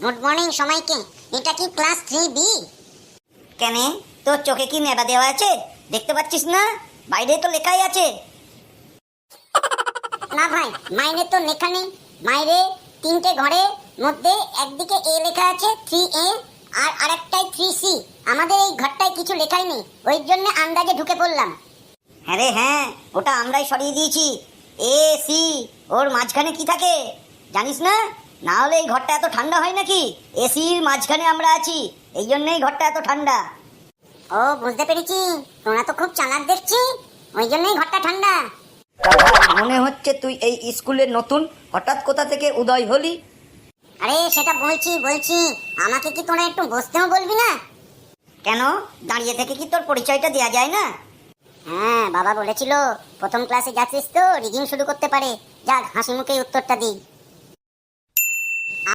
Good morning সবাইকে। এটা কি ক্লাস 3B? কেন, তোর চোখে কি নেবা দেওয়া আছে? দেখতে পাচ্ছিস না? বাইরে তো লেখাই আছে। না ভাই, মাইনে তো লেখা নেই। বাইরে তিনটে ঘরে মধ্যে একদিকে এ লেখা আছে 3A আর আরেকটাই 3C। আমাদের এই ঘরটায় কিছু লেখাই নেই, ওই জন্য আন্দাজে ঢুকে পড়লাম। হ্যাঁ রে হ্যাঁ, ওটা আমরাই সরিয়ে দিয়েছি। এ সি, ওর মাঝখানে কি থাকে জানিস না? না হলে এই ঘরটা এত ঠান্ডা হয় নাকি? এসির মাঝখানে আমরা আছি, এই জন্যই ঘরটা এত ঠান্ডা। ও বুঝতে পেরেছি, তোমরা তো খুব চালাক দেখছি, ওই জন্যই ঘরটা ঠান্ডা। তা ভাই, মনে হচ্ছে তুই এই স্কুলের নতুন, হঠাৎ কোথা থেকে উদয় হলি? আরে সেটা বলছি, আমাকে কি তোরা একটু বসতেও বলবি না? কেন, দাঁড়িয়ে থেকে কি তোর পরিচয়টা দেয়া যায় না? হ্যাঁ, বাবা বলেছিল প্রথম ক্লাসে যাচ্ছিস তো রিগিং শুরু করতে পারে। যাক, হাসি মুখে উত্তরটা দিই।